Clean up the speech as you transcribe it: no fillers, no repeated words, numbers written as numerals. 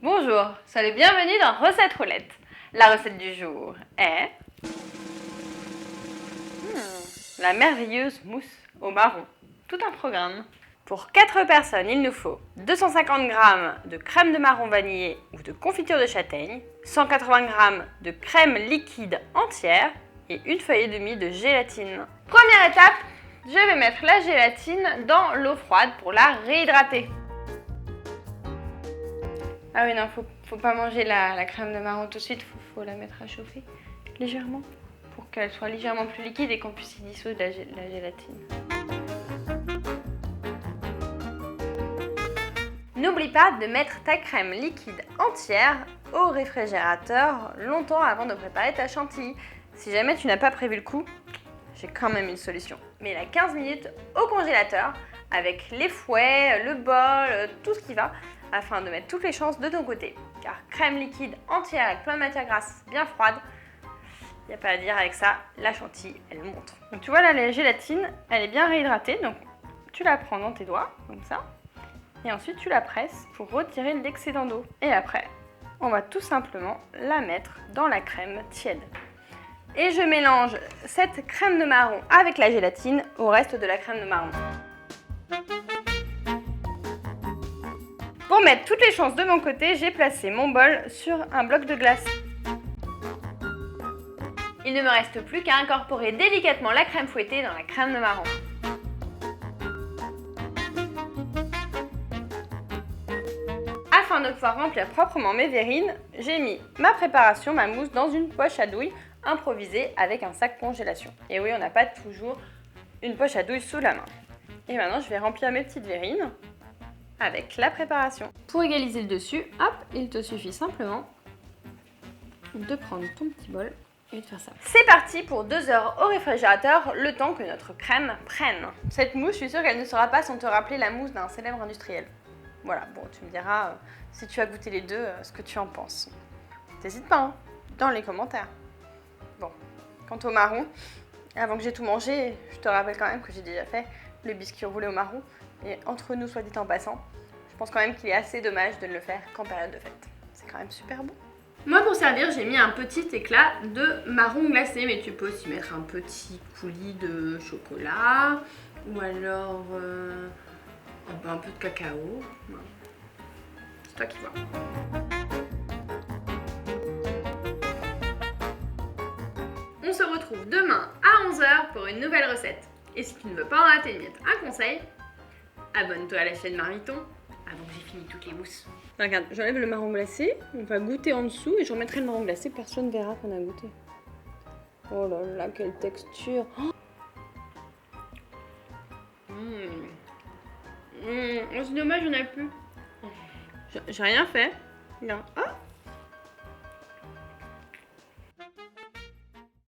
Bonjour, soyez les bienvenus dans Recette Roulette. La recette du jour est la merveilleuse mousse au marron. Tout un programme. Pour 4 personnes, il nous faut 250 g de crème de marron vanillée ou de confiture de châtaigne, 180 g de crème liquide entière et une feuille et demie de gélatine. Première étape, je vais mettre la gélatine dans l'eau froide pour la réhydrater. Ah oui, non, faut pas manger la crème de marron tout de suite, faut la mettre à chauffer légèrement pour qu'elle soit légèrement plus liquide et qu'on puisse y dissoudre la gélatine. N'oublie pas de mettre ta crème liquide entière au réfrigérateur longtemps avant de préparer ta chantilly. Si jamais tu n'as pas prévu le coup, j'ai quand même une solution. Mets-la 15 minutes au congélateur avec les fouets, le bol, tout ce qui va, afin de mettre toutes les chances de ton côté. Car crème liquide entière avec plein de matière grasse bien froide, il n'y a pas à dire avec ça, la chantilly, elle monte. Donc tu vois là, la gélatine, elle est bien réhydratée, donc tu la prends dans tes doigts, comme ça, et ensuite tu la presses pour retirer l'excédent d'eau. Et après, on va tout simplement la mettre dans la crème tiède. Et je mélange cette crème de marron avec la gélatine au reste de la crème de marron. Pour mettre toutes les chances de mon côté, j'ai placé mon bol sur un bloc de glace. Il ne me reste plus qu'à incorporer délicatement la crème fouettée dans la crème de marron. Afin de pouvoir remplir proprement mes verrines, j'ai mis ma préparation, ma mousse, dans une poche à douille improvisée avec un sac congélation. Et oui, on n'a pas toujours une poche à douille sous la main. Et maintenant, je vais remplir mes petites verrines avec la préparation. Pour égaliser le dessus, hop, il te suffit simplement de prendre ton petit bol et de faire ça. C'est parti pour 2 heures au réfrigérateur, le temps que notre crème prenne. Cette mousse, je suis sûre qu'elle ne sera pas sans te rappeler la mousse d'un célèbre industriel. Voilà, bon, tu me diras si tu as goûté les deux, ce que tu en penses. T'hésites pas, hein, dans les commentaires. Bon, quant au marron, avant que j'ai tout mangé, je te rappelle quand même que j'ai déjà fait le biscuit roulé au marron. Et entre nous, soit dit en passant, je pense quand même qu'il est assez dommage de ne le faire qu'en période de fête. C'est quand même super bon. Moi, pour servir, j'ai mis un petit éclat de marron glacé, mais tu peux aussi mettre un petit coulis de chocolat ou alors un peu de cacao. C'est toi qui vois. On se retrouve demain à 11 h pour une nouvelle recette. Et si tu ne veux pas en rater une miette, un conseil, abonne-toi à la chaîne Marmiton avant que j'ai fini toutes les mousses. Regarde, j'enlève le marron glacé, on va goûter en dessous et je remettrai le marron glacé, personne ne verra qu'on a goûté. Oh là là, quelle texture! C'est dommage, j'en ai plus. J'ai rien fait. Non. Ah,